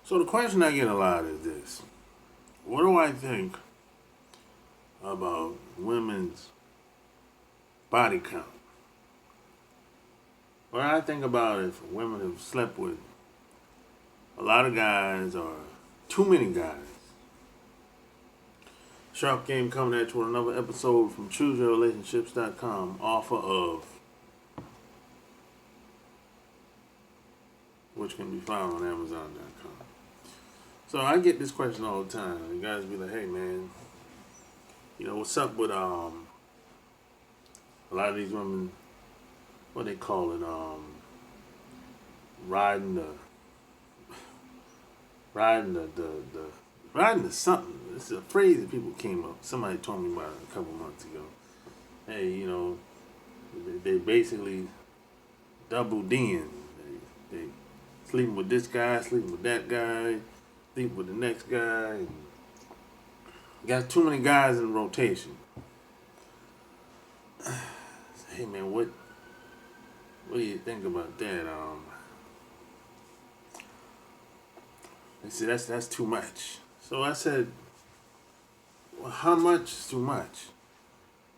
So the question I get a lot is this: what do I think about women's body count? What I think about is women have slept with a lot of guys or too many guys. Sharp Game coming at you with another episode from ChooseYourRelationships.com, offer of which can be found on Amazon.com. So I get this question all the time. You guys be like, "Hey man, what's up with a lot of these women? What they call it? Riding the riding the riding the something. It's a phrase that people came up. Somebody told me about it a couple months ago. Hey, they basically double D'ing. They sleeping with this guy, sleeping with that guy, sleeping with the next guy. And got too many guys in rotation. Hey man, what do you think about that? They said that's too much. So I said, well, how much is too much?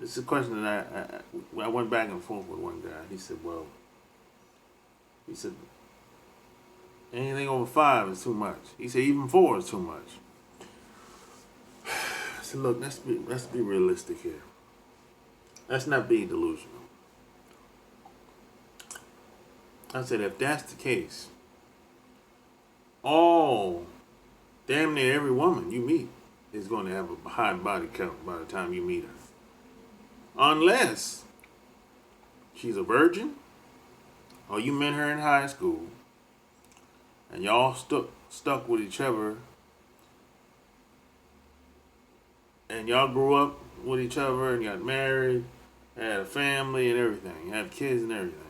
This is a question that I went back and forth with one guy. He said, anything over 5 is too much. He said, even 4 is too much. I said, look, let's be realistic here. Let's not be delusional. I said, if that's the case, damn near every woman you meet is going to have a high body count by the time you meet her. Unless she's a virgin, or you met her in high school, and y'all stuck with each other, and y'all grew up with each other and got married, had a family and everything, had kids and everything.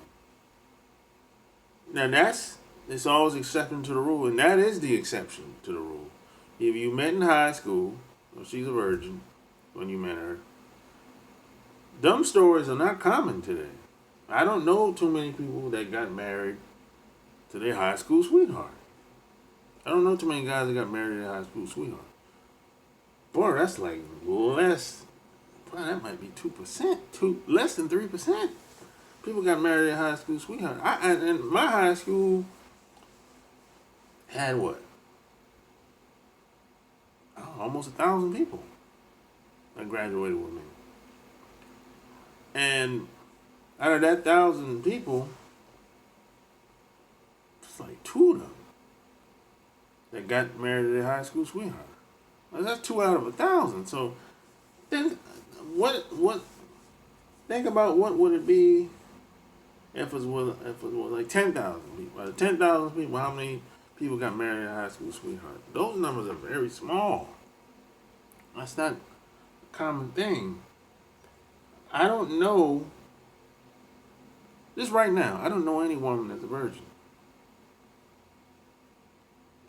Now it's always exception to the rule, and that is the exception to the rule. If you met in high school, or she's a virgin when you met her, dumb stories are not common today. I don't know too many people that got married to their high school sweetheart. I don't know too many guys that got married to their high school sweetheart. Boy, that's like less. Boy, that might be 2%, less than 3%. People got married at high school sweetheart. And my high school had what? Almost 1,000 people that graduated with me. And out of that 1,000 people, it's like 2 of them that got married to their high school sweetheart. Well, that's 2 out of 1,000. So then, what? Think about what would it be if it was like 10,000 people. Out of 10,000 people, how many people got married to a high school sweetheart? Those numbers are very small. That's not a common thing. I don't know. Just right now, I don't know any woman that's a virgin.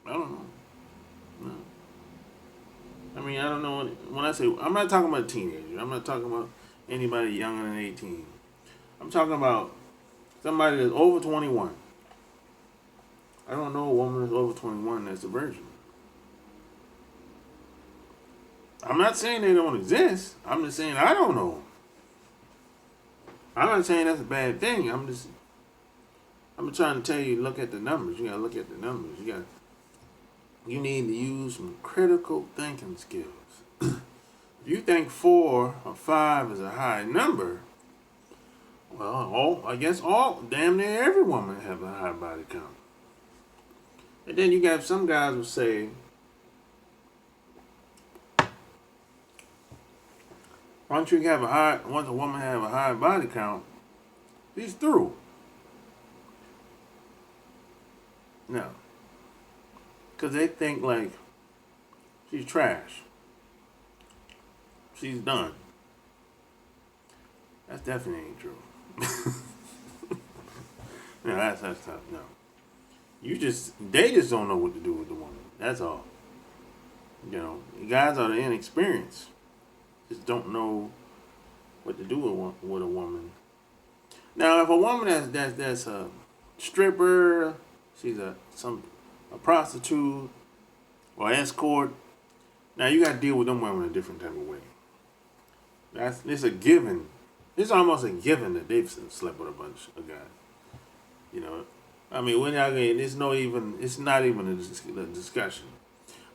I don't know. No. I mean, I don't know. When I say, I'm not talking about a teenager. I'm not talking about anybody younger than 18. I'm talking about somebody that's over 21. I don't know a woman that's over 21 that's a virgin. I'm not saying they don't exist. I'm just saying I don't know. I'm not saying that's a bad thing. I'm trying to tell you, look at the numbers. You gotta look at the numbers. You need to use some critical thinking skills. If you think 4 or 5 is a high number, well, I guess damn near every woman have a high body count. And then you got some guys who say, once a woman have a high body count, she's through. No. Because they think like she's trash. She's done. That definitely ain't true. No, that's tough. No. They just don't know what to do with the woman. That's all. Guys are inexperienced. Just don't know what to do with a woman. Now, if a woman that's a stripper, she's a prostitute or escort, now you got to deal with them women a different type of way. It's a given. It's almost a given that they've slept with a bunch of guys. You know, I mean, when y'all get, it's not even a discussion.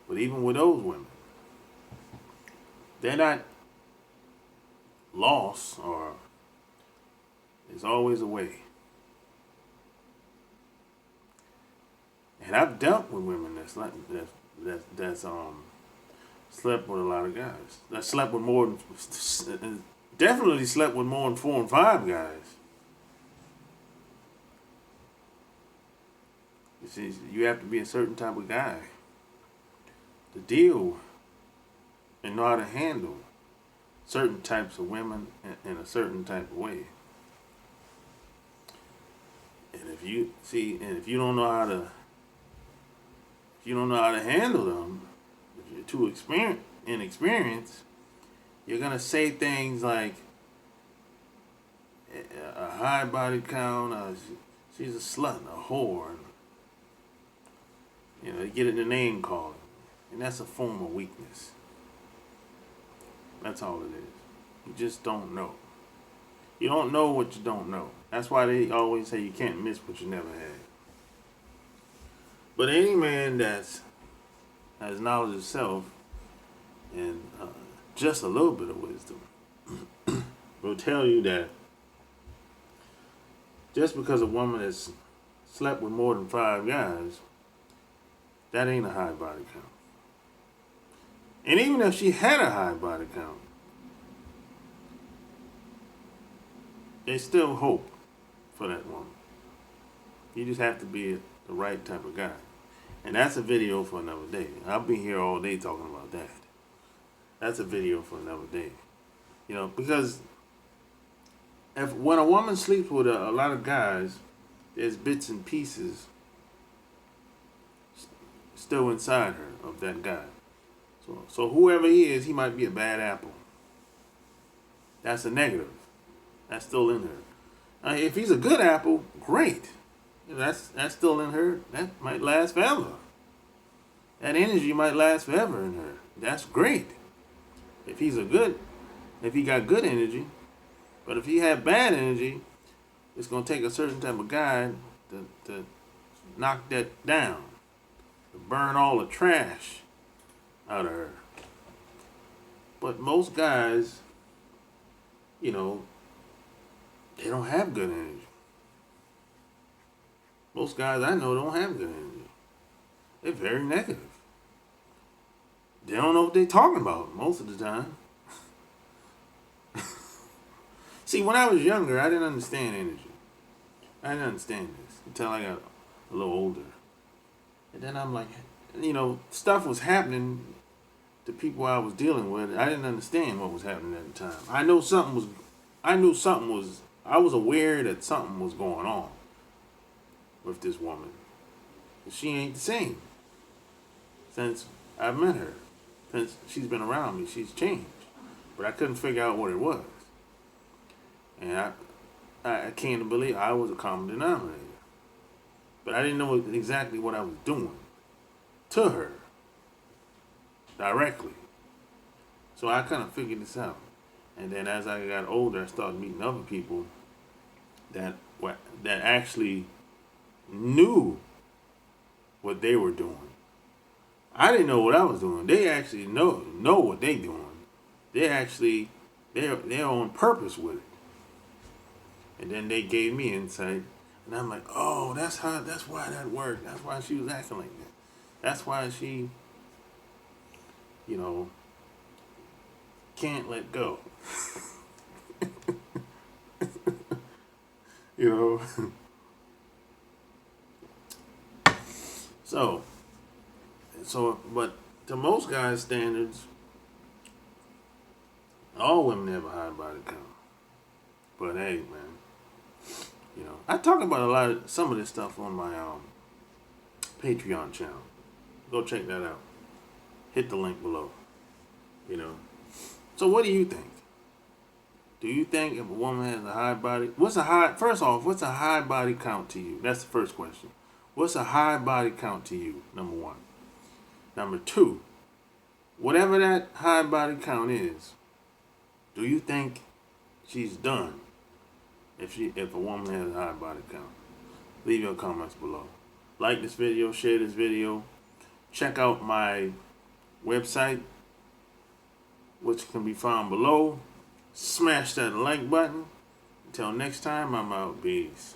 But even with those women, they're not lost, or there's always a way. And I've dealt with women that's slept with a lot of guys. That slept with more than, definitely slept with more than 4 and 5 guys. You see, you have to be a certain type of guy to deal and know how to handle certain types of women in a certain type of way. And if you don't know how to handle them, if you're too inexperienced, you're gonna say things like a high body count, she's a slut, a whore, and, you get it the name calling, and that's a form of weakness. That's all it is. You just don't know. You don't know what you don't know. That's why they always say you can't miss what you never had. But any man that has knowledge of self and just a little bit of wisdom will tell you that just because a woman has slept with more than 5 guys, that ain't a high body count. And even if she had a high body count, there's still hope for that woman. You just have to be the right type of guy. And that's a video for another day. I'll be here all day talking about that. That's a video for another day. Because when a woman sleeps with a lot of guys, there's bits and pieces still inside her of that guy. So whoever he is, he might be a bad apple. That's a negative. That's still in her. If he's a good apple, great. That's still in her. That might last forever. That energy might last forever in her. That's great. If he got good energy, but if he had bad energy, it's gonna take a certain type of guy to knock that down, to burn all the trash out of her. But most guys, they don't have good energy. Most guys I know don't have good energy. They're very negative. They don't know what they're talking about most of the time. See, when I was younger, I didn't understand energy. I didn't understand this until I got a little older. And then I'm like, stuff was happening to people I was dealing with. I didn't understand what was happening at the time. I was aware that something was going on with this woman. But she ain't the same since I've met her. Since she's been around me, she's changed. But I couldn't figure out what it was. And I can't believe I was a common denominator. But I didn't know exactly what I was doing to her directly. So I kind of figured this out. And then as I got older, I started meeting other people that actually knew what they were doing. I didn't know what I was doing. They actually know what they're doing. They're on purpose with it. And then they gave me insight, and I'm like, oh, that's why that worked. That's why she was acting like that. That's why she, can't let go. But to most guys' standards, all women have a high body count. But hey, man, I talk about some of this stuff on my Patreon channel. Go check that out. Hit the link below. So what do you think? Do you think if a woman has a high body, what's a high body count to you? That's the first question. What's a high body count to you? Number one. Number two, whatever that high body count is, do you think she's done if a woman has a high body count? Leave your comments below. Like this video, share this video. Check out my website, which can be found below. Smash that like button. Until next time, I'm out. Peace.